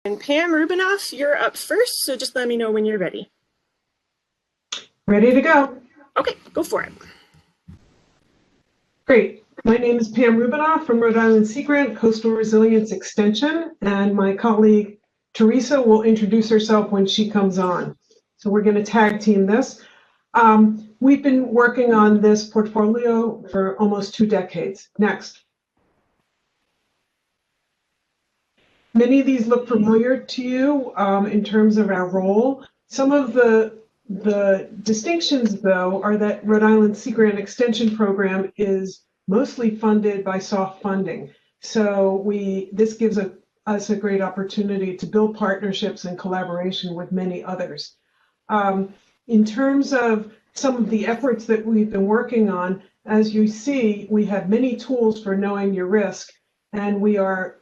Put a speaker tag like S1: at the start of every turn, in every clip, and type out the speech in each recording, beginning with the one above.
S1: And Pam Rubinoff, you're up first, so just let me know when you're ready.
S2: Ready to go.
S1: Okay, go for it.
S2: Great. My name is Pam Rubinoff from Rhode Island Sea Grant Coastal Resilience Extension, and my colleague Teresa will introduce herself when she comes on. So we're going to tag team this. We've been working on this portfolio for almost 2 decades. Next. Many of these look familiar to you in terms of our role. Some of the distinctions, though, are that Rhode Island Sea Grant Extension Program is mostly funded by soft funding. So this gives us a great opportunity to build partnerships and collaboration with many others. In terms of some of the efforts that we've been working on, as you see, we have many tools for knowing your risk, and we are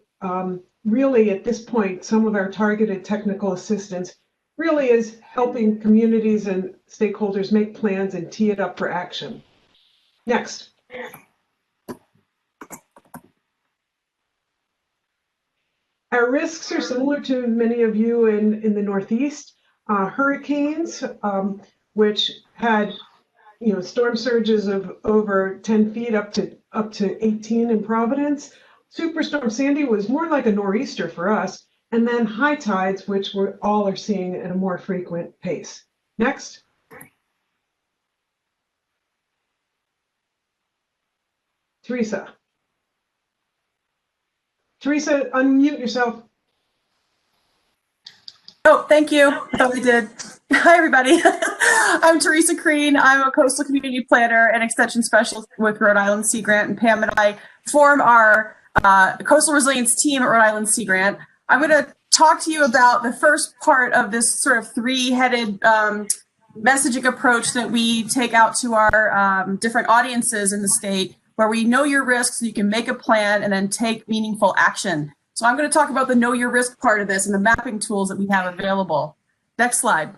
S2: really, at this point, some of our targeted technical assistance really is helping communities and stakeholders make plans and tee it up for action. Next. Our risks are similar to many of you in the Northeast. Hurricanes, which had storm surges of over 10 feet up to 18 in Providence. Superstorm Sandy was more like a nor'easter for us, and then high tides, which we all are seeing at a more frequent pace. Next. Teresa. Teresa, unmute yourself.
S3: Oh, thank you. I thought I did. Hi, everybody. I'm Teresa Crean. I'm a coastal community planner and extension specialist with Rhode Island Sea Grant, and Pam and I form our coastal resilience team at Rhode Island Sea Grant. I'm going to talk to you about the first part of this sort of 3-headed messaging approach that we take out to our different audiences in the state, where we know your risks so you can make a plan and then take meaningful action. So I'm going to talk about the know your risk part of this and the mapping tools that we have available. Next slide.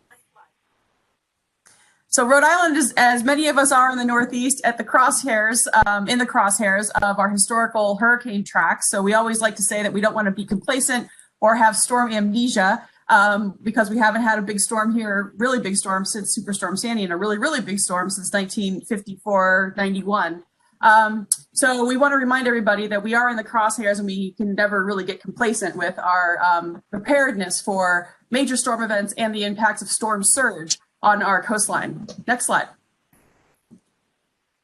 S3: So Rhode Island is, as many of us are in the Northeast, at the crosshairs, in the crosshairs of our historical hurricane tracks. So we always like to say that we don't want to be complacent or have storm amnesia because we haven't had a big storm here, really big storm since Superstorm Sandy, and a really, really big storm since 1954-91. So we want to remind everybody that we are in the crosshairs and we can never really get complacent with our preparedness for major storm events and the impacts of storm surge on our coastline. Next slide.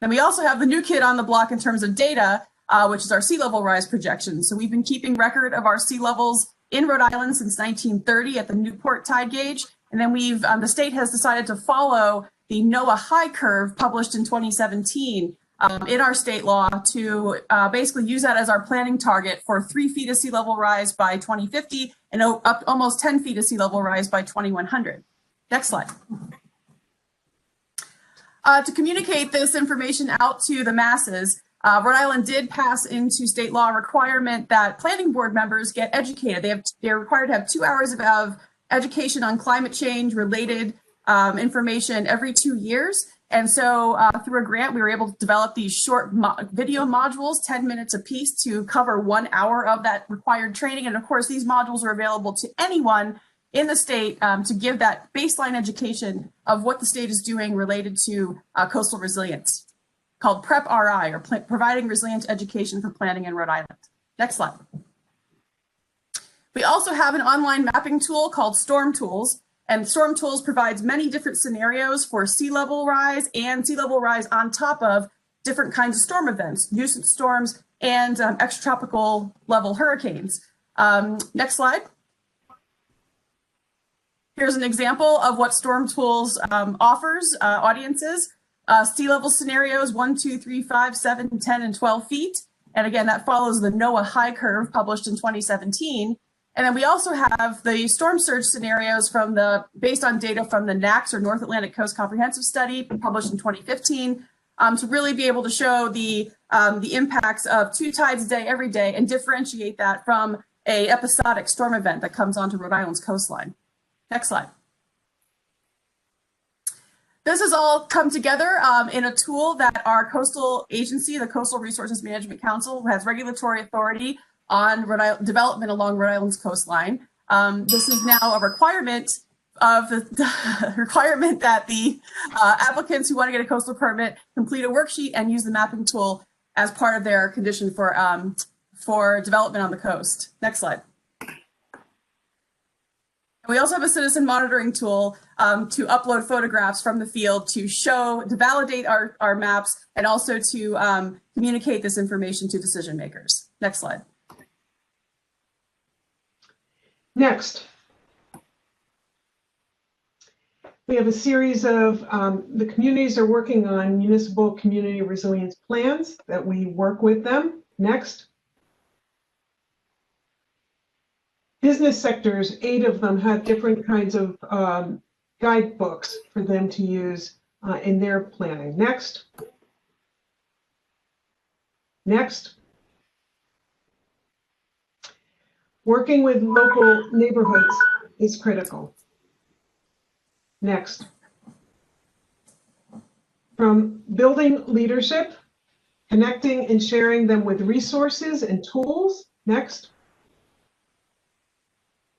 S3: Then we also have the new kid on the block in terms of data, which is our sea level rise projections. So we've been keeping record of our sea levels in Rhode Island since 1930 at the Newport tide gauge. And then the state has decided to follow the NOAA high curve published in 2017 in our state law to basically use that as our planning target for 3 feet of sea level rise by 2050 and up almost 10 feet of sea level rise by 2100. Next slide. To communicate this information out to the masses, Rhode Island did pass into state law a requirement that planning board members get educated. They're required to have 2 hours of education on climate change related information every 2 years. And so through a grant, we were able to develop these short video modules, 10 minutes apiece, to cover 1 hour of that required training. And of course, these modules are available to anyone in the state to give that baseline education of what the state is doing related to coastal resilience, called PREP-RI, or Providing Resilient Education for Planning in Rhode Island. Next slide. We also have an online mapping tool called Storm Tools, and Storm Tools provides many different scenarios for sea level rise and sea level rise on top of different kinds of storm events, nuisance storms and extratropical level hurricanes. Next slide. Here's an example of what Storm Tools offers audiences. Sea level scenarios 1, 2, 3, 5, 7, 10, and 12 feet. And again, that follows the NOAA high curve published in 2017. And then we also have the storm surge scenarios based on data from the NACS, or North Atlantic Coast Comprehensive Study, published in 2015, to really be able to show the impacts of 2 tides a day every day and differentiate that from an episodic storm event that comes onto Rhode Island's coastline. Next slide. This has all come together in a tool that our coastal agency, the Coastal Resources Management Council, has regulatory authority on development along Rhode Island's coastline. This is now a requirement of the requirement that the applicants who want to get a coastal permit complete a worksheet and use the mapping tool as part of their condition for development on the coast. Next slide. We also have a citizen monitoring tool to upload photographs from the field to validate our maps and also to communicate this information to decision makers. Next slide.
S2: Next, we have a series of, the communities are working on municipal community resilience plans that we work with them. Next. Business sectors, 8 of them have different kinds of guidebooks for them to use in their planning. Next. Next. Working with local neighborhoods is critical. Next. From building leadership, connecting and sharing them with resources and tools. Next.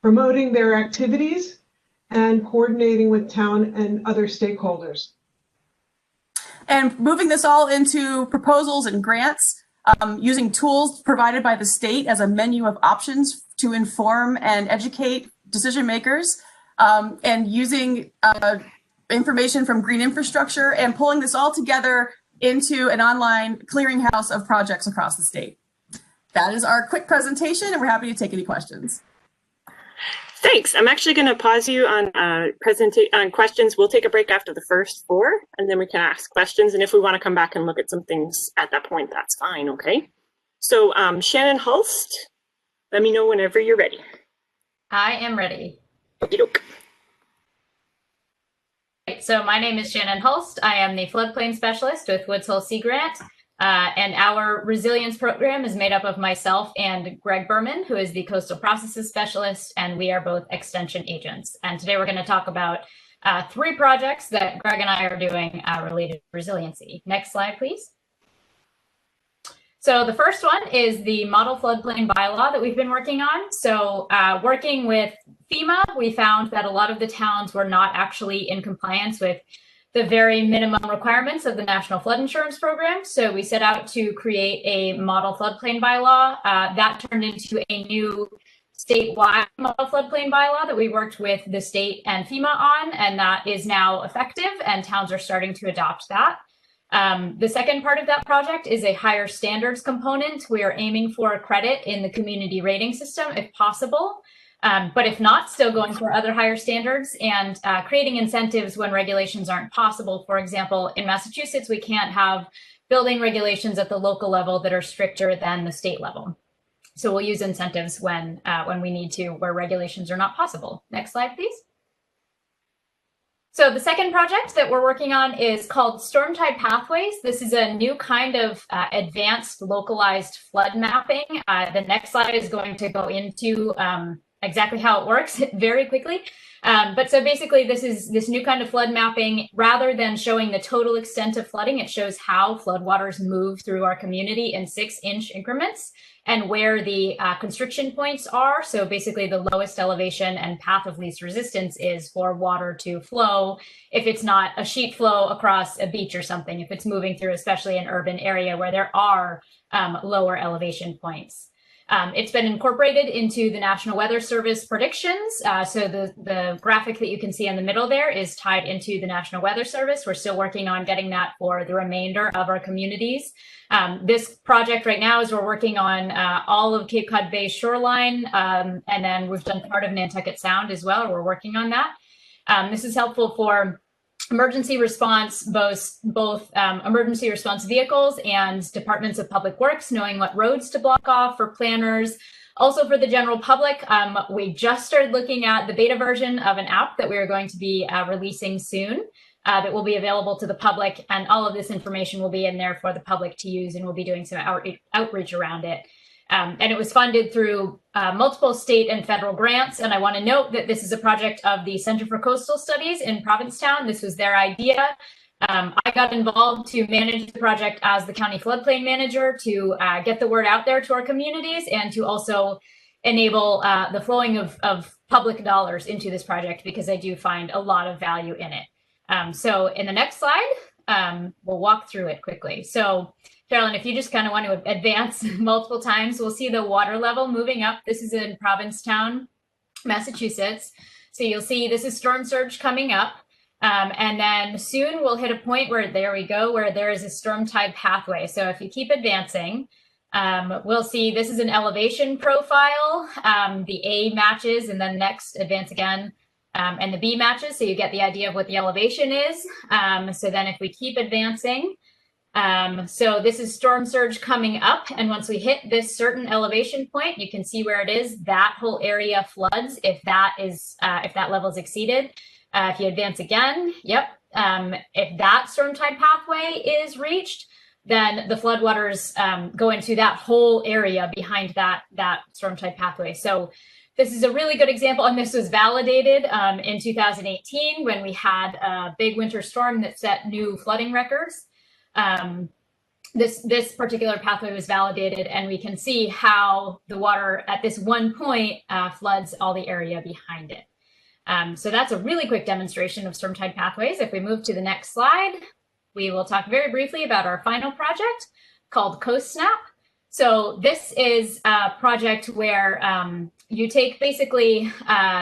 S2: Promoting their activities and coordinating with town and other stakeholders.
S3: And moving this all into proposals and grants, using tools provided by the state as a menu of options to inform and educate decision makers, and using information from green infrastructure and pulling this all together into an online clearinghouse of projects across the state. That is our quick presentation, and we're happy to take any questions.
S1: Thanks. I'm actually going to pause you on questions. We'll take a break after the first 4, and then we can ask questions. And if we want to come back and look at some things at that point, that's fine. Okay. So Shannon, Hulst, let me know whenever you're ready.
S4: I am ready.
S1: Okey-doke.
S4: So my name is Shannon Hulst. I am the floodplain specialist with Woods Hole Sea Grant. And our resilience program is made up of myself and Greg Berman, who is the coastal processes specialist, and we are both extension agents. And today we're going to talk about 3 projects that Greg and I are doing related to resiliency. Next slide, please. So the first one is the model floodplain bylaw that we've been working on. So working with FEMA, we found that a lot of the towns were not actually in compliance with the very minimum requirements of the National Flood Insurance Program. So we set out to create a model floodplain bylaw that turned into a new statewide model floodplain bylaw that we worked with the state and FEMA on, and that is now effective and towns are starting to adopt that. The second part of that project is a higher standards component. We are aiming for a credit in the community rating system if possible. But if not, still going for other higher standards and creating incentives when regulations aren't possible. For example, in Massachusetts, we can't have building regulations at the local level that are stricter than the state level. So we'll use incentives when we need to, where regulations are not possible. Next slide, please. So the second project that we're working on is called Storm Tide Pathways. This is a new kind of advanced localized flood mapping. The next slide is going to go into exactly how it works very quickly. But so basically this is this new kind of flood mapping. Rather than showing the total extent of flooding, it shows how floodwaters move through our community in 6-inch increments and where the constriction points are. So basically the lowest elevation and path of least resistance is for water to flow. If it's not a sheet flow across a beach or something, if it's moving through, especially an urban area where there are lower elevation points. It's been incorporated into the National Weather Service predictions. So the graphic that you can see in the middle there is tied into the National Weather Service. We're still working on getting that for the remainder of our communities. This project right now is we're working on all of Cape Cod Bay shoreline, and then we've done part of Nantucket Sound as well. We're working on that. This is helpful for emergency response, both emergency response vehicles and departments of public works, knowing what roads to block off for planners. Also for the general public, we just started looking at the beta version of an app that we are going to be releasing soon that will be available to the public, and all of this information will be in there for the public to use, and we'll be doing some outreach around it. And it was funded through multiple state and federal grants. And I want to note that this is a project of the Center for Coastal Studies in Provincetown. This was their idea. I got involved to manage the project as the county floodplain manager to get the word out there to our communities and to also enable the flowing of public dollars into this project, because I do find a lot of value in it. So in the next slide, we'll walk through it quickly. So Carolyn, if you just kind of want to advance multiple times, we'll see the water level moving up. This is in Provincetown, Massachusetts. So you'll see this is storm surge coming up. And then soon we'll hit a point where, there we go, where there is a storm tide pathway. So if you keep advancing, we'll see this is an elevation profile. The A matches, and then next advance again, and the B matches. So you get the idea of what the elevation is. So then if we keep advancing, so this is storm surge coming up. And once we hit this certain elevation point, you can see where it is. That whole area floods if that level is exceeded. If you advance again, yep. If that storm tide pathway is reached, then the floodwaters go into that whole area behind that storm tide pathway. So this is a really good example, and this was validated in 2018 when we had a big winter storm that set new flooding records. This particular pathway was validated, and we can see how the water at this one point floods all the area behind it. So that's a really quick demonstration of storm tide pathways. If we move to the next slide, we will talk very briefly about our final project called CoastSnap. So this is a project where you take basically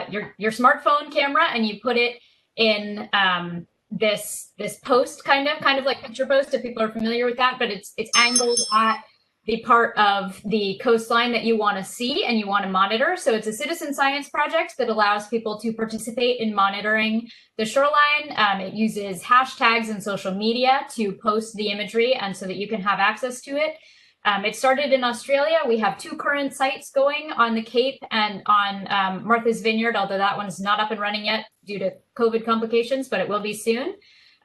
S4: your smartphone camera and you put it in this post, kind of like picture post, if people are familiar with that, but it's angled at the part of the coastline that you want to see and you want to monitor. So it's a citizen science project that allows people to participate in monitoring the shoreline. It uses hashtags and social media to post the imagery and so that you can have access to it. It started in Australia. We have 2 current sites going on the Cape and on Martha's Vineyard, although that one is not up and running yet due to COVID complications, but it will be soon.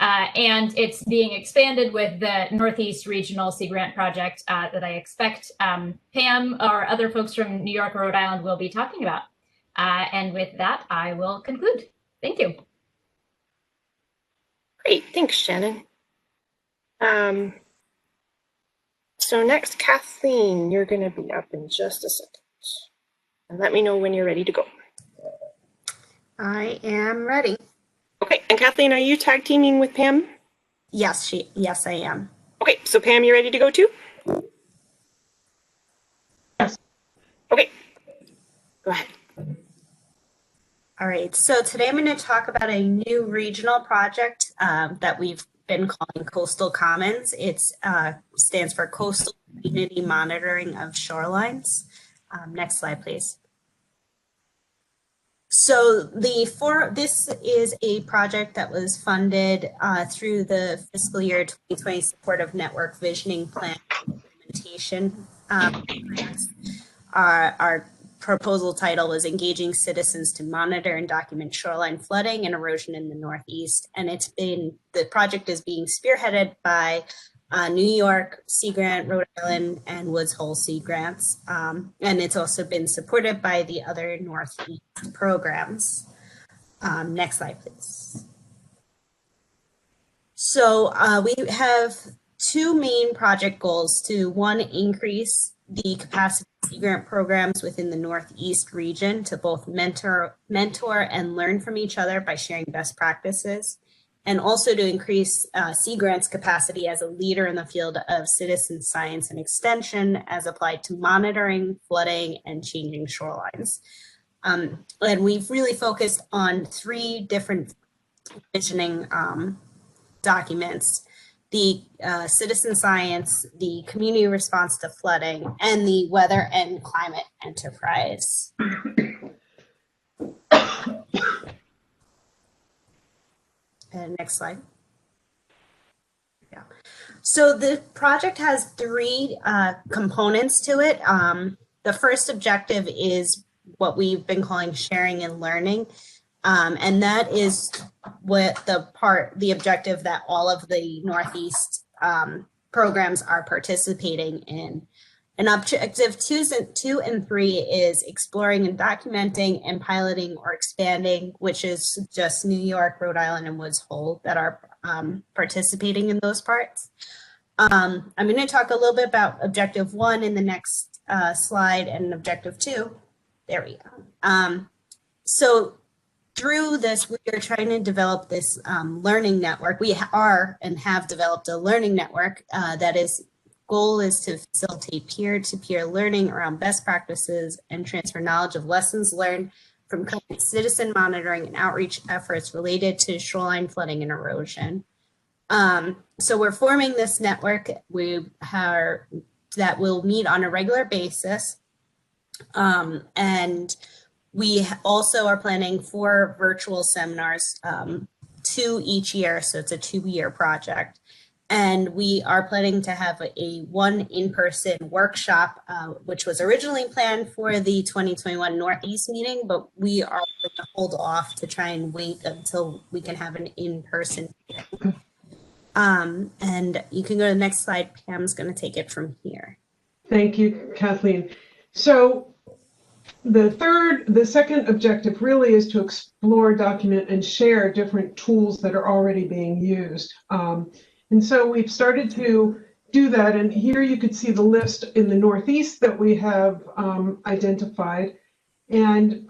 S4: And it's being expanded with the Northeast Regional Sea Grant Project that I expect Pam or other folks from New York or Rhode Island will be talking about. And with that, I will conclude. Thank you.
S1: Great, thanks, Shannon. So next, Kathleen, you're going to be up in just a second. And let me know when you're ready to go.
S5: I am ready.
S1: Okay, and Kathleen, are you tag teaming with Pam?
S5: Yes, I am.
S1: Okay, so Pam, you ready to go too?
S2: Yes.
S1: Okay, go ahead.
S5: All right, so today I'm going to talk about a new regional project that we've been calling Coastal Commons. It stands for Coastal Community Monitoring of Shorelines. Next slide, please. So this is a project that was funded through the fiscal year 2020 Supportive Network Visioning Plan implementation grants. Our proposal title was Engaging Citizens to Monitor and Document Shoreline Flooding and Erosion in the Northeast. And the project is being spearheaded by New York Sea Grant, Rhode Island, and Woods Hole Sea Grants. And it's also been supported by the other Northeast programs. Next slide, please. So we have 2 main project goals to, 1, increase the capacity of Sea Grant programs within the Northeast region to both mentor and learn from each other by sharing best practices, and also to increase Sea Grant's capacity as a leader in the field of citizen science and extension as applied to monitoring, flooding, and changing shorelines. And we've really focused on 3 different visioning documents: the citizen science, the community response to flooding, and the weather and climate enterprise. And next slide. Yeah. So the project has 3 components to it. The first objective is what we've been calling sharing and learning. And that is what the objective that all of the Northeast programs are participating in. And objective 2 and 3 is exploring and documenting and piloting or expanding, which is just New York, Rhode Island, and Woods Hole that are participating in those parts. I'm going to talk a little bit about objective 1 in the next slide, and objective 2. There we go. So through this, we are trying to develop this learning network. We are and have developed a learning network that is goal is to facilitate peer-to-peer learning around best practices and transfer knowledge of lessons learned from citizen monitoring and outreach efforts related to shoreline flooding and erosion. So we're forming this network that will meet on a regular basis. And we also are planning 4 virtual seminars, 2 each year. So it's a 2-year project. And we are planning to have a 1 in-person workshop, which was originally planned for the 2021 Northeast meeting, but we are going to hold off to try and wait until we can have an in-person. And you can go to the next slide. Pam's going to take it from here.
S2: Thank you, Kathleen. So the second objective really is to explore, document, and share different tools that are already being used. And so we've started to do that. And here you could see the list in the Northeast that we have identified. And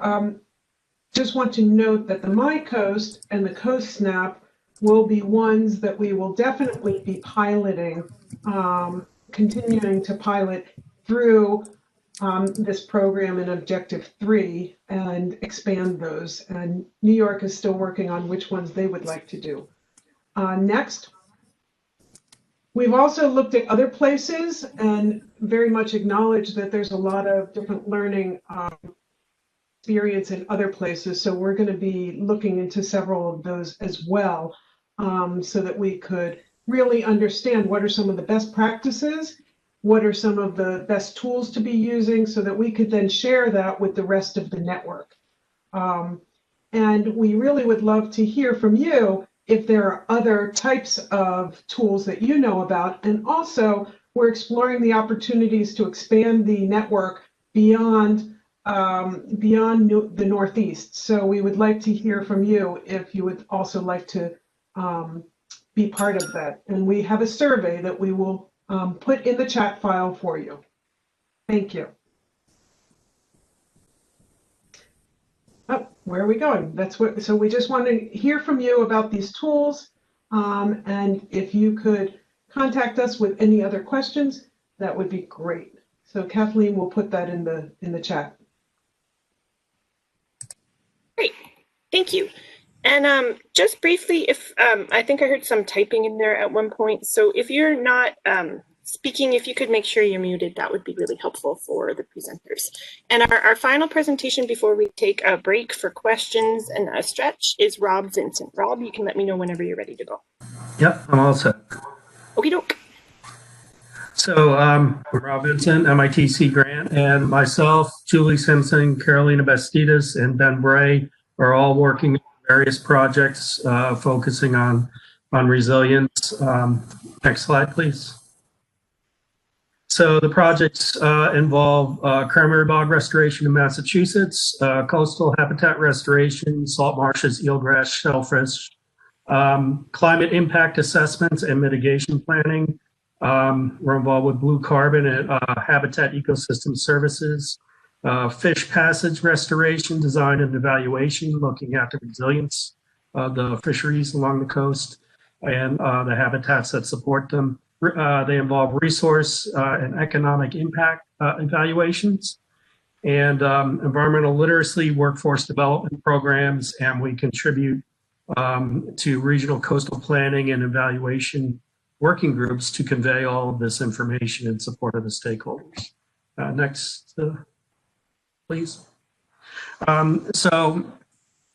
S2: just want to note that the MyCoast and the CoastSnap will be ones that we will definitely be piloting, continuing to pilot through this program in Objective 3 and expand those. And New York is still working on which ones they would like to do. Next. We've also looked at other places and very much acknowledged that there's a lot of different learning experience in other places. So we're going to be looking into several of those as well, so that we could really understand what are some of the best practices, what are some of the best tools to be using, so that we could then share that with the rest of the network. And we really would love to hear from you if there are other types of tools that you know about. And also, we're exploring the opportunities to expand the network beyond the Northeast. So we would like to hear from you if you would also like to be part of that. And we have a survey that we will put in the chat file for you. Thank you. Oh, where are we going? So we just want to hear from you about these tools. And if you could contact us with any other questions, that would be great. So Kathleen will put that in the chat.
S1: Great, thank you. And just briefly, if I think I heard some typing in there at one point. So if you're not speaking, if you could make sure you're muted, that would be really helpful for the presenters. And our final presentation before we take a break for questions and a stretch is Rob Vincent. Rob, you can let me know whenever you're ready to go.
S6: Yep, I'm all set.
S1: Okie doke.
S6: So I'm Rob Vincent, MIT Sea Grant, and myself, Julie Simpson, Carolina Bastidas, and Ben Bray are all working on various projects focusing on resilience. Next slide, please. So the projects involve cranberry bog restoration in Massachusetts, coastal habitat restoration, salt marshes, eelgrass, shellfish, climate impact assessments and mitigation planning. We're involved with blue carbon and habitat ecosystem services, fish passage restoration, design and evaluation, looking at the resilience of the fisheries along the coast and the habitats that support them. They involve resource and economic impact evaluations and environmental literacy, workforce development programs, and we contribute to regional coastal planning and evaluation working groups to convey all of this information in support of the stakeholders. Next, please. So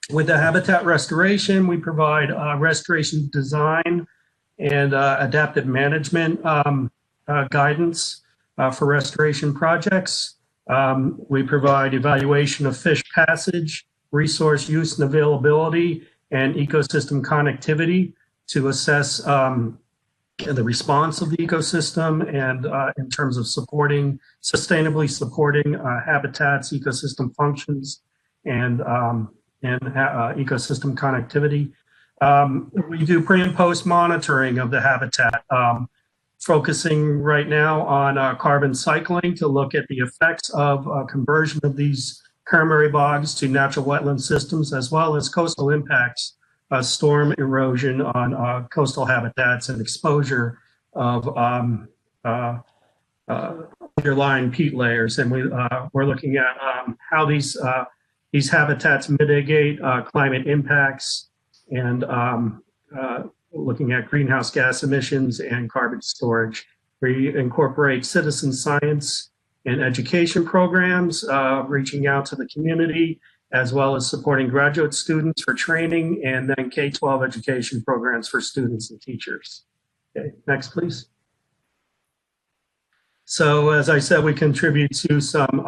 S6: with the habitat restoration, we provide restoration design and adaptive management guidance for restoration projects. We provide evaluation of fish passage, resource use and availability, and ecosystem connectivity to assess the response of the ecosystem and in terms of sustainably supporting habitats, ecosystem functions, and ecosystem connectivity. We do pre and post monitoring of the habitat, focusing right now on carbon cycling to look at the effects of conversion of these Cranberry bogs to natural wetland systems, as well as coastal impacts, storm erosion on coastal habitats and exposure of underlying peat layers. And we're looking at how these habitats mitigate climate impacts, and looking at greenhouse gas emissions and carbon storage. We incorporate citizen science and education programs, reaching out to the community, as well as supporting graduate students for training, and then K-12 education programs for students and teachers. Okay, next, please. So as I said, we contribute to some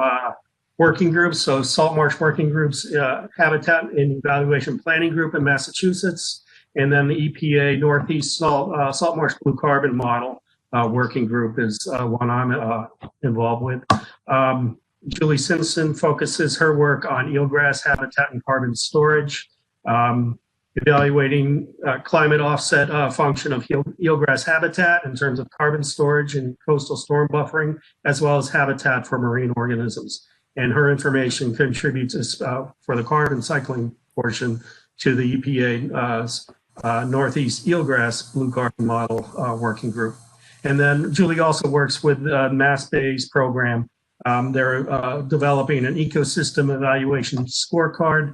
S6: working groups. So Salt Marsh Working Group's Habitat and Evaluation Planning Group in Massachusetts, and then the EPA Northeast Salt Marsh Blue Carbon Model Working Group is one I'm involved with. Julie Simpson focuses her work on eelgrass habitat and carbon storage, evaluating climate offset function of eelgrass habitat in terms of carbon storage and coastal storm buffering, as well as habitat for marine organisms. And her information contributes for the carbon cycling portion to the EPA Northeast Eelgrass Blue Carbon Model Working Group. And then Julie also works with the Mass-Bay's program. They're developing an ecosystem evaluation scorecard,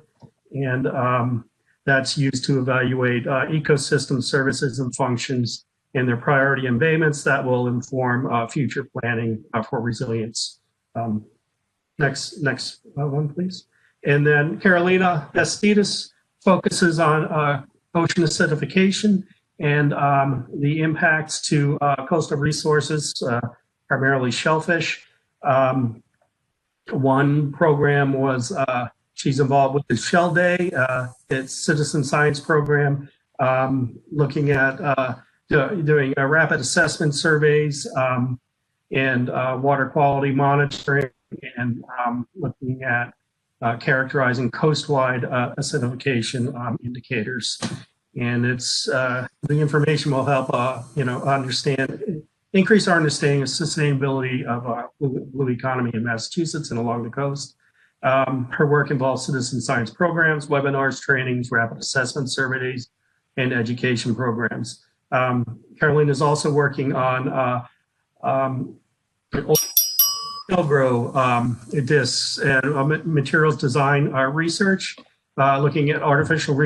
S6: and that's used to evaluate ecosystem services and functions and their priority embayments that will inform future planning for resilience. Next one, please. And then Carolina Estidas focuses on ocean acidification and the impacts to coastal resources, primarily shellfish. One program was she's involved with the Shell Day, it's citizen science program, looking at doing rapid assessment surveys and water quality monitoring, and looking at characterizing coastwide acidification indicators. And it's the information will help increase our understanding of sustainability of blue economy in Massachusetts and along the coast. Her work involves citizen science programs, webinars, trainings, rapid assessment surveys, and education programs. Caroline is also working on discs and materials design research, looking at artificial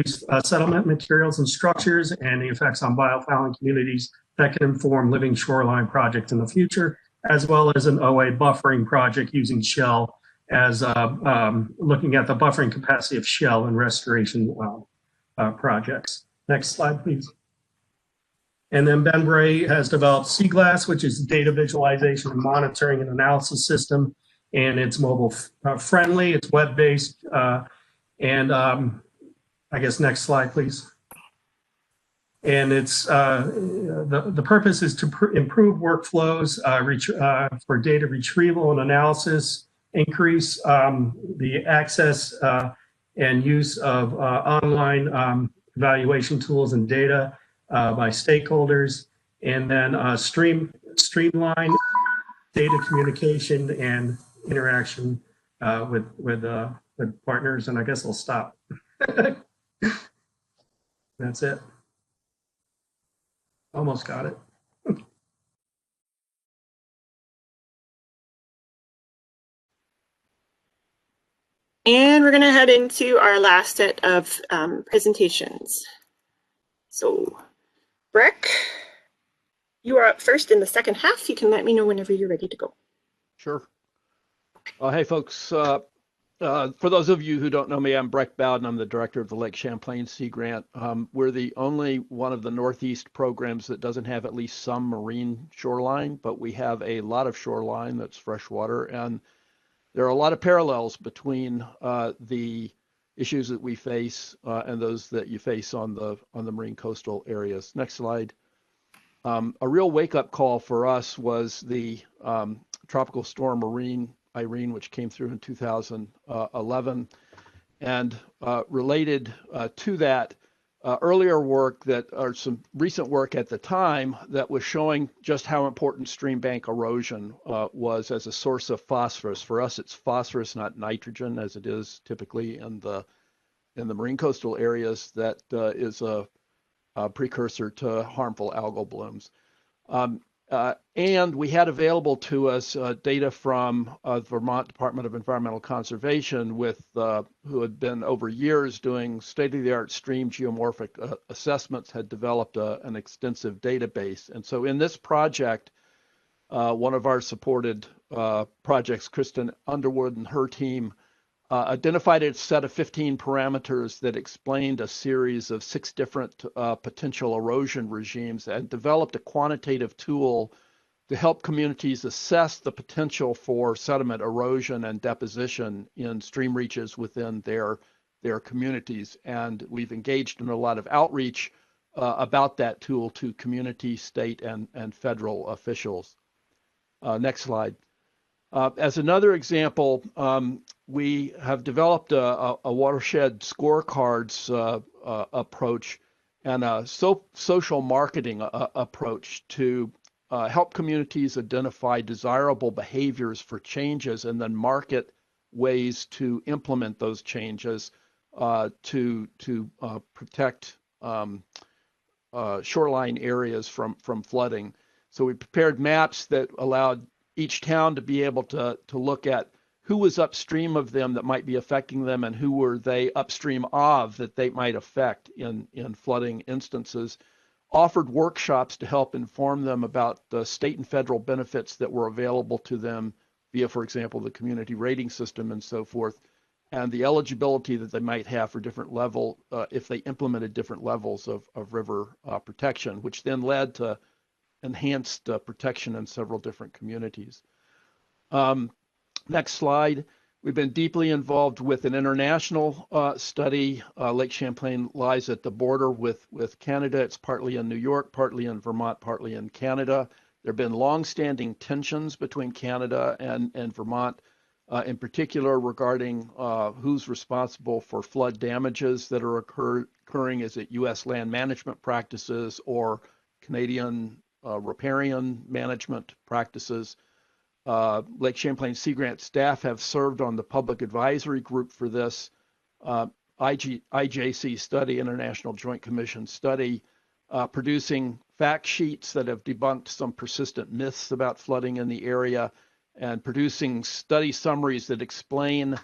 S6: settlement materials and structures and the effects on biofouling communities that can inform living shoreline projects in the future, as well as an OA buffering project using shell as looking at the buffering capacity of shell and restoration projects. Next slide, please. And then Ben Bray has developed SEAGLASS, which is data visualization and monitoring and analysis system, and it's mobile friendly, it's web-based, and I guess next slide, please. And it's the purpose is to improve workflows for data retrieval and analysis, increase the access and use of online evaluation tools and data by stakeholders, and then streamline data communication and interaction with partners. And I guess I'll stop. That's it. Almost got it.
S1: And we're going to head into our last set of presentations. So, Breck, you are up first in the second half. You can let me know whenever you're ready to go.
S7: Sure. Hey, folks. For those of you who don't know me, I'm Breck Bowden. I'm the director of the Lake Champlain Sea Grant. We're the only one of the Northeast programs that doesn't have at least some marine shoreline, but we have a lot of shoreline that's freshwater, and there are a lot of parallels between the issues that we face and those that you face on the marine coastal areas. Next slide. A real wake-up call for us was the tropical storm Irene, which came through in 2011, and related to that, earlier work or some recent work at the time that was showing just how important stream bank erosion was as a source of phosphorus. For us, it's phosphorus, not nitrogen, as it is typically in the marine coastal areas. That is a precursor to harmful algal blooms. And we had available to us data from Vermont Department of Environmental Conservation who had been over years doing state-of-the-art stream geomorphic assessments, had developed an extensive database. And so in this project, one of our supported projects, Kristen Underwood and her team, identified a set of 15 parameters that explained a series of 6 different potential erosion regimes, and developed a quantitative tool to help communities assess the potential for sediment erosion and deposition in stream reaches within their communities. And we've engaged in a lot of outreach about that tool to community, state, and federal officials. Next slide. As another example, we have developed a watershed scorecards approach and a social marketing approach to help communities identify desirable behaviors for changes and then market ways to implement those changes to protect shoreline areas from flooding. So we prepared maps that allowed each town to be able to look at who was upstream of them that might be affecting them and who were they upstream of that they might affect in flooding instances. Offered workshops to help inform them about the state and federal benefits that were available to them via, for example, the community rating system and so forth, and the eligibility that they might have for different level if they implemented different levels of river protection, which then led to enhanced protection in several different communities. Next slide. We've been deeply involved with an international study. Lake Champlain lies at the border with Canada. It's partly in New York, partly in Vermont, partly in Canada. There have been long-standing tensions between Canada and Vermont, in particular regarding who's responsible for flood damages that are occurring. Is it U.S. land management practices or Canadian riparian management practices? Lake Champlain Sea Grant staff have served on the public advisory group for this IJC study, International Joint Commission study, producing fact sheets that have debunked some persistent myths about flooding in the area, and producing study summaries that explain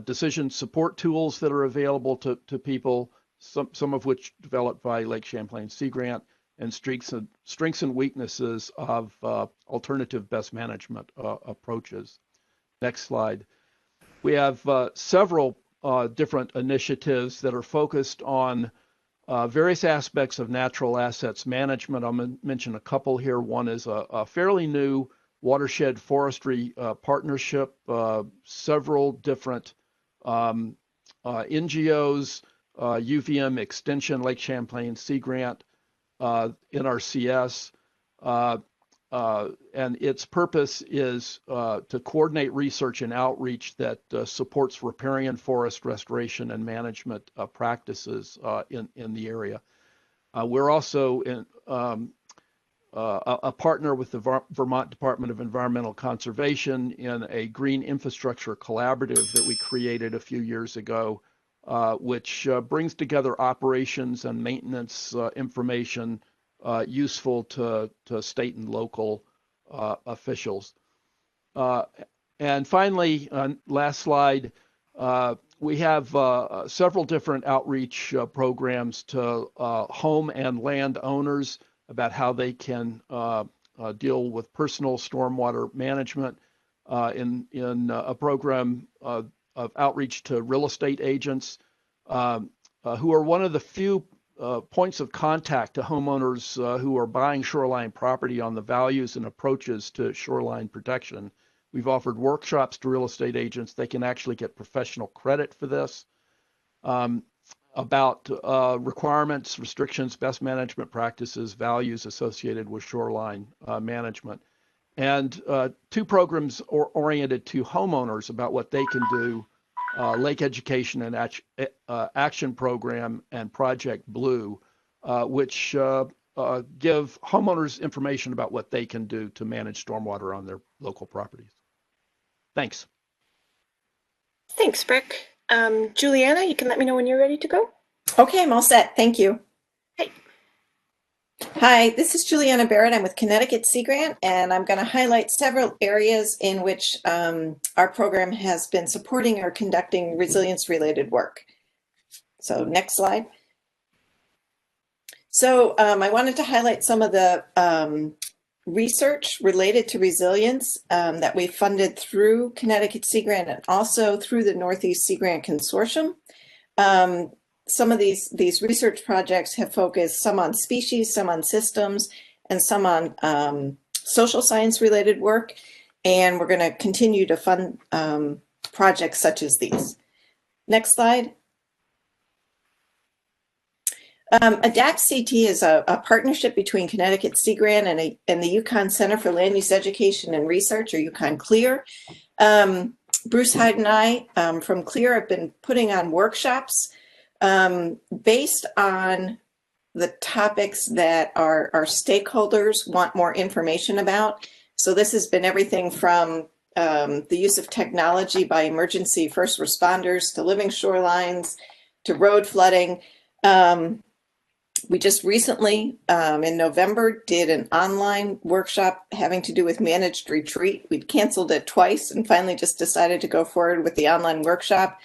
S7: decision support tools that are available to people, some of which developed by Lake Champlain Sea Grant, and strengths and weaknesses of alternative best management approaches. Next slide. We have several different initiatives that are focused on various aspects of natural assets management. I'll mention a couple here. One is a fairly new watershed forestry partnership, several different NGOs, UVM Extension, Lake Champlain Sea Grant, NRCS, and its purpose is to coordinate research and outreach that supports riparian forest restoration and management practices in the area. We're also a partner with the Vermont Department of Environmental Conservation in a green infrastructure collaborative that we created a few years ago, which brings together operations and maintenance information useful to state and local officials. And finally, last slide, we have several different outreach programs to home and land owners about how they can deal with personal stormwater management in a program of outreach to real estate agents who are one of the few points of contact to homeowners who are buying shoreline property on the values and approaches to shoreline protection. We've offered workshops to real estate agents. They can actually get professional credit for this, about requirements, restrictions, best management practices, values associated with shoreline management. And 2 programs oriented to homeowners about what they can do Lake Education and Action Program and Project Blue, which give homeowners information about what they can do to manage stormwater on their local properties. Thanks.
S1: Thanks, Breck. Juliana, you can let me know when you're ready to go.
S8: Okay, I'm all set. Thank you.
S1: Hey.
S8: Hi, this is Juliana Barrett. I'm with Connecticut Sea Grant, and I'm going to highlight several areas in which our program has been supporting or conducting resilience-related work. So next slide. So I wanted to highlight some of the research related to resilience that we funded through Connecticut Sea Grant and also through the Northeast Sea Grant Consortium. Some of these research projects have focused some on species, some on systems, and some on social science related work. And we're going to continue to fund projects such as these. Next slide. ADAPT-CT is a partnership between Connecticut Sea Grant and the UConn Center for Land Use Education and Research, or UConn CLEAR. Bruce Hyde and I from CLEAR have been putting on workshops based on the topics that our stakeholders want more information about. So this has been everything from the use of technology by emergency first responders to living shorelines to road flooding. We just recently, in November, did an online workshop having to do with managed retreat. We'd canceled it twice and finally just decided to go forward with the online workshop.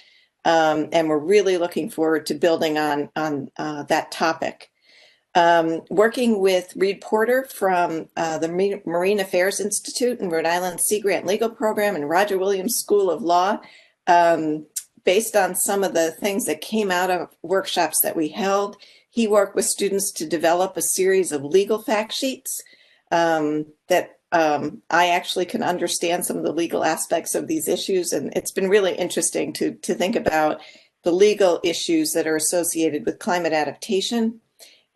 S8: And we're really looking forward to building on that topic. Working with Reed Porter from the Marine Affairs Institute and Rhode Island Sea Grant Legal Program and Roger Williams School of Law, based on some of the things that came out of workshops that we held. He worked with students to develop a series of legal fact sheets that I actually can understand some of the legal aspects of these issues. And it's been really interesting to think about the legal issues that are associated with climate adaptation.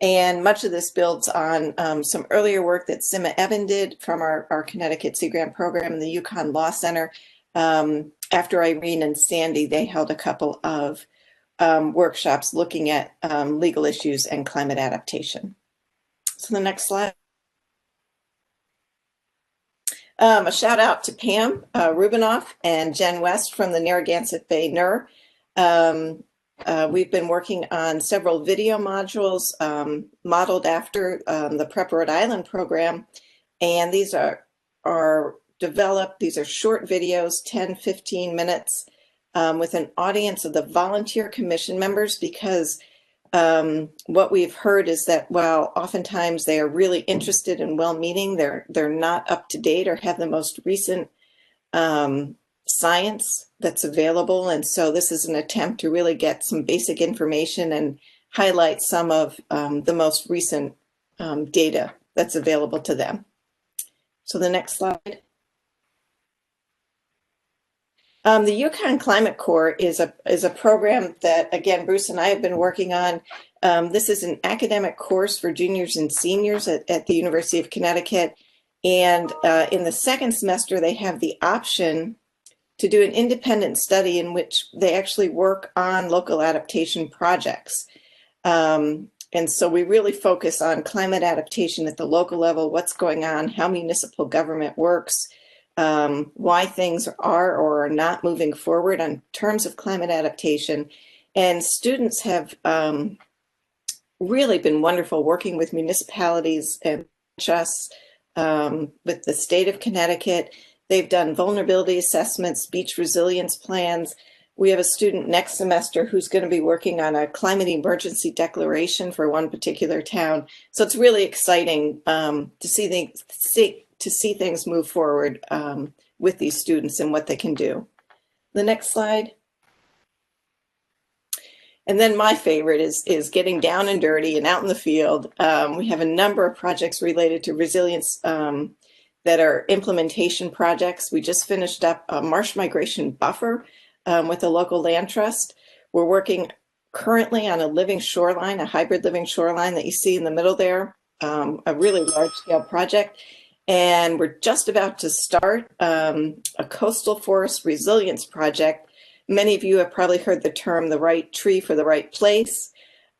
S8: And much of this builds on some earlier work that Sima Evan did from our Connecticut Sea Grant program in the UConn Law Center. After Irene and Sandy, they held a couple of workshops looking at legal issues and climate adaptation. So the next slide. A shout out to Pam Rubinoff and Jen West from the Narragansett Bay NER. We've been working on several video modules modeled after the Prep Rhode Island program. And these are developed, these are short videos, 10, 15 minutes, with an audience of the volunteer commission members, because what we've heard is that while oftentimes they are really interested and well-meaning, they're not up to date or have the most recent science that's available. And so this is an attempt to really get some basic information and highlight some of the most recent data that's available to them. So the next slide. The UConn Climate Corps is a program that, again, Bruce and I have been working on. This is an academic course for juniors and seniors at the University of Connecticut. And in the second semester, they have the option to do an independent study in which they actually work on local adaptation projects. And so we really focus on climate adaptation at the local level, what's going on, how municipal government works, why things are or are not moving forward on terms of climate adaptation. And students have really been wonderful working with municipalities and trusts, with the state of Connecticut. They've done vulnerability assessments, beach resilience plans. We have a student next semester who's going to be working on a climate emergency declaration for one particular town. So it's really exciting to see things move forward with these students and what they can do. The next slide. And then my favorite is getting down and dirty and out in the field. We have a number of projects related to resilience that are implementation projects. We just finished up a marsh migration buffer with a local land trust. We're working currently on a living shoreline, a hybrid living shoreline that you see in the middle there, a really large scale project. And we're just about to start a coastal forest resilience project many of you have probably heard the term the right tree for the right place.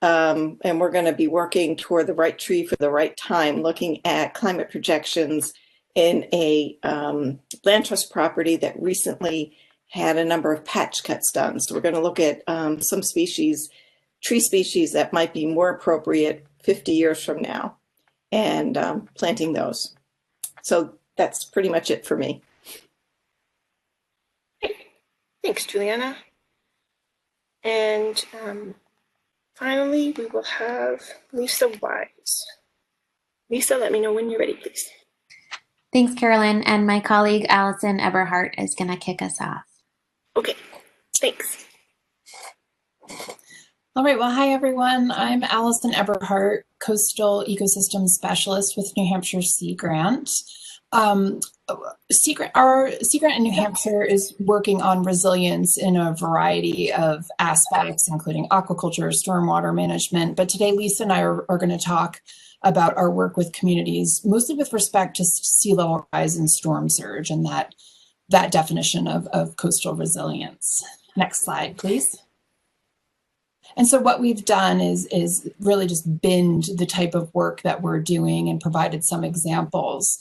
S8: And we're going to be working toward the right tree for the right time, looking at climate projections in a land trust property that recently had a number of patch cuts done. So we're going to look at some species, tree species that might be more appropriate 50 years from now and planting those. So that's pretty much it for me.
S9: Thanks, Juliana. And finally, we will have Lisa Wise. Lisa, let me know when you're ready, please.
S10: Thanks, Carolyn. And my colleague, Alyson Eberhardt, is going to kick us off.
S9: Okay, thanks.
S11: All right, well, hi, everyone. I'm Alyson Eberhardt, Coastal Ecosystem Specialist with New Hampshire Sea Grant. Our Sea Grant in New Hampshire is working on resilience in a variety of aspects, including aquaculture, stormwater management. But today, Lisa and I are going to talk about our work with communities, mostly with respect to sea level rise and storm surge and that definition of coastal resilience. Next slide, please. And so what we've done is really just binned the type of work that we're doing and provided some examples.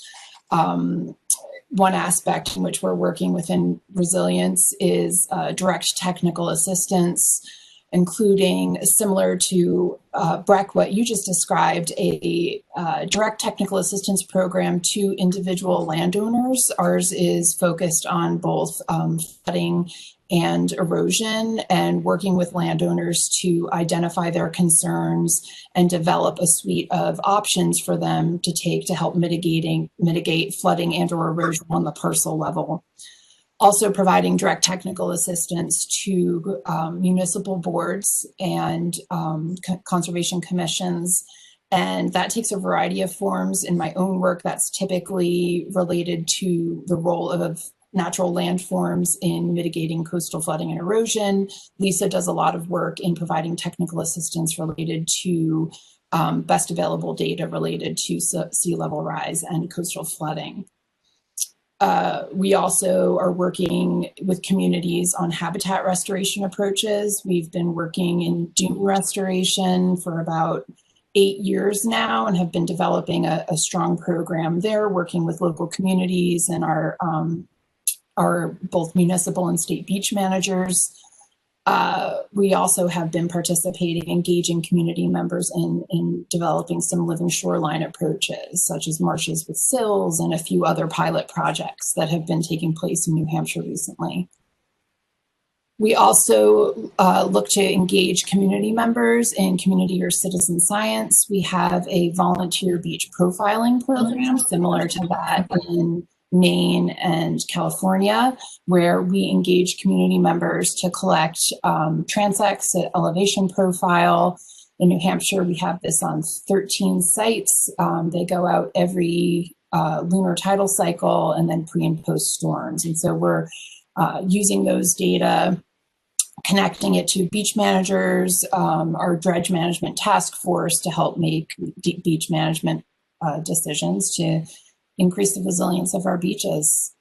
S11: One aspect in which we're working within resilience is direct technical assistance, including, similar to Breck, what you just described, a direct technical assistance program to individual landowners. Ours is focused on both flooding and erosion, and working with landowners to identify their concerns and develop a suite of options for them to take to help mitigate flooding and or erosion on the parcel level. Also providing direct technical assistance to municipal boards and conservation commissions. And that takes a variety of forms. In my own work, that's typically related to the role of natural landforms in mitigating coastal flooding and erosion. Lisa does a lot of work in providing technical assistance related to best available data related to sea level rise and coastal flooding. We also are working with communities on habitat restoration approaches. We've been working in dune restoration for about 8 years now and have been developing a strong program there, working with local communities and our both municipal and state beach managers. We also have been participating, engaging community members in developing some living shoreline approaches, such as marshes with sills and a few other pilot projects that have been taking place in New Hampshire recently. We also look to engage community members in community or citizen science. We have a volunteer beach profiling program similar to that in Maine and California, where we engage community members to collect transects at elevation profile. In New Hampshire, we have this on 13 sites. They go out every lunar tidal cycle and then pre and post storms. And so we're using those data, connecting it to beach managers, our dredge management task force to help make beach management decisions to increase the resilience of our beaches.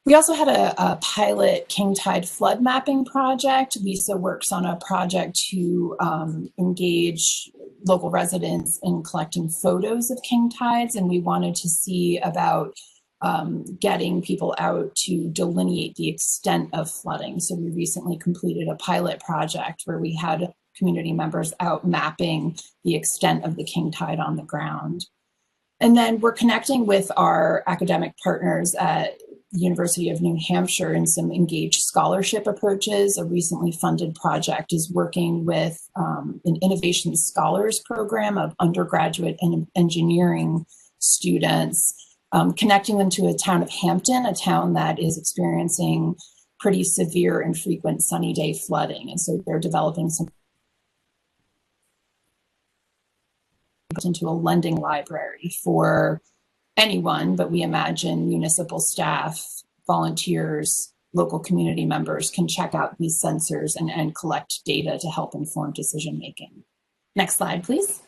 S11: We also had a pilot king tide flood mapping project. Lisa works on a project to engage local residents in collecting photos of king tides, and we wanted to see about getting people out to delineate the extent of flooding. So we recently completed a pilot project where we had community members out mapping the extent of the king tide on the ground. And then we're connecting with our academic partners at the University of New Hampshire in some engaged scholarship approaches. A recently funded project is working with an Innovation Scholars program of undergraduate and engineering students, connecting them to a town of Hampton, a town that is experiencing pretty severe and frequent sunny day flooding. And so they're developing some into a lending library for anyone, but we imagine municipal staff, volunteers, local community members can check out these sensors and collect data to help inform decision making. Next slide, please.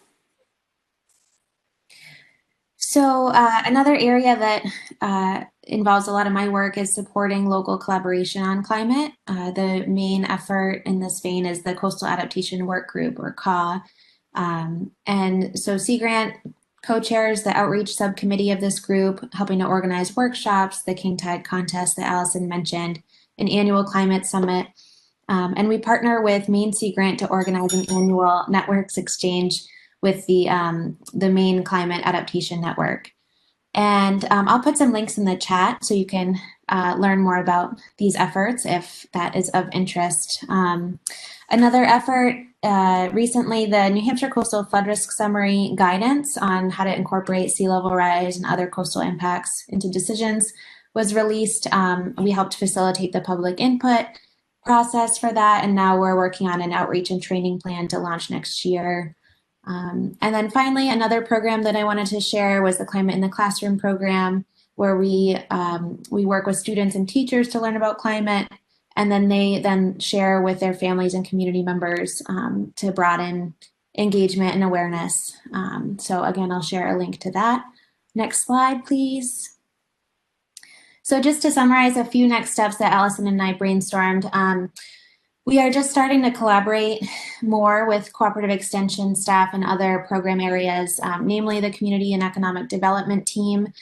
S11: So another area that
S10: involves a lot of my work is supporting local collaboration on climate. The main effort in this vein is the Coastal Adaptation Work Group, or CAW. And so Sea Grant co-chairs the outreach subcommittee of this group, helping to organize workshops, the King Tide contest that Alyson mentioned, an annual climate summit. And we partner with Maine Sea Grant to organize an annual networks exchange with the Maine Climate Adaptation Network. And I'll put some links in the chat so you can learn more about these efforts if that is of interest. Another effort, recently the New Hampshire Coastal Flood Risk Summary Guidance on how to incorporate sea level rise and other coastal impacts into decisions was released. We helped facilitate the public input process for that, and now we're working on an outreach and training plan to launch next year. And then finally, another program that I wanted to share was the Climate in the Classroom program, where we work with students and teachers to learn about climate, and then they then share with their families and community members to broaden engagement and awareness. So again, I'll share a link to that. Next slide, please. So just to summarize a few next steps that Alyson and I brainstormed, we are just starting to collaborate more with cooperative extension staff and other program areas, namely the Community and Economic Development team,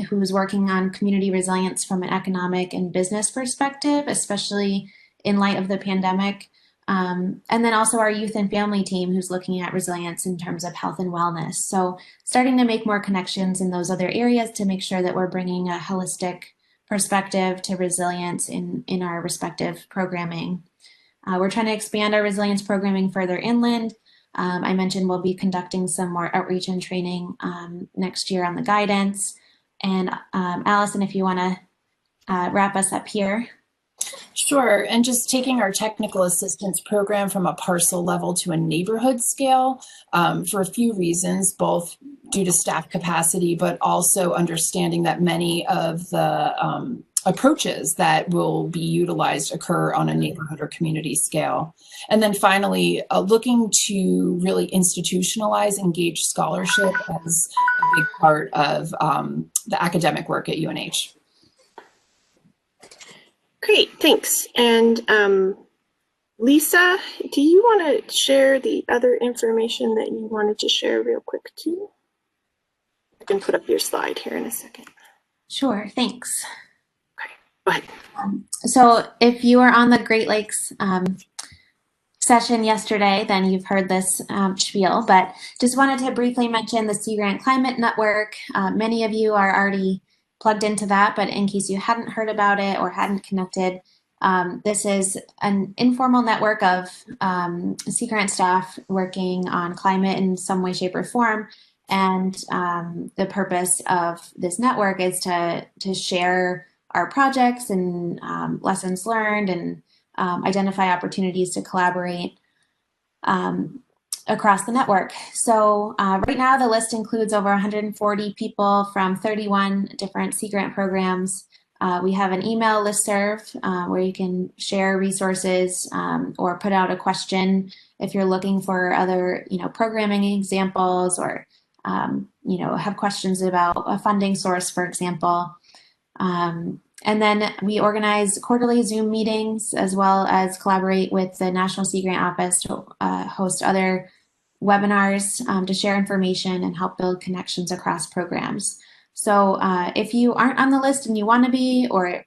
S10: who's working on community resilience from an economic and business perspective, especially in light of the pandemic. And then also our youth and family team, who's looking at resilience in terms of health and wellness. So starting to make more connections in those other areas to make sure that we're bringing a holistic perspective to resilience in our respective programming. We're trying to expand our resilience programming further inland. I mentioned we'll be conducting some more outreach and training next year on the guidance. And Alyson, if you want to wrap us up here.
S11: Sure, and just taking our technical assistance program from a parcel level to a neighborhood scale for a few reasons, both due to staff capacity, but also understanding that many of the approaches that will be utilized occur on a neighborhood or community scale. And then finally, looking to really institutionalize engaged scholarship as a big part of the academic work at UNH.
S9: Great, thanks. And Lisa, do you want to share the other information that you wanted to share real quick too? I can put up your slide here in a second.
S10: Sure, thanks.
S9: Okay, go ahead.
S10: So if you were on the Great Lakes session yesterday, then you've heard this spiel, but just wanted to briefly mention the Sea Grant Climate Network. Many of you are already plugged into that, but in case you hadn't heard about it or hadn't connected, this is an informal network of Sea Grant staff working on climate in some way, shape, or form. And the purpose of this network is to share our projects and lessons learned and identify opportunities to collaborate across the network. So right now the list includes over 140 people from 31 different Sea Grant programs. We have an email listserv where you can share resources or put out a question if you're looking for other, programming examples or, have questions about a funding source, for example. And then we organize quarterly Zoom meetings as well as collaborate with the National Sea Grant Office to host other webinars to share information and help build connections across programs. So if you aren't on the list and you want to be, or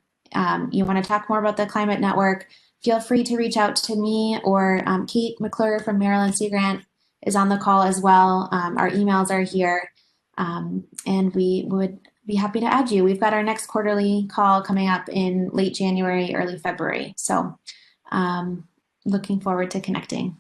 S10: you want to talk more about the Climate Network, feel free to reach out to me, or Kate McClure from Maryland Sea Grant is on the call as well. Our emails are here, and we would be happy to add you. We've got our next quarterly call coming up in late January, early February. So looking forward to connecting.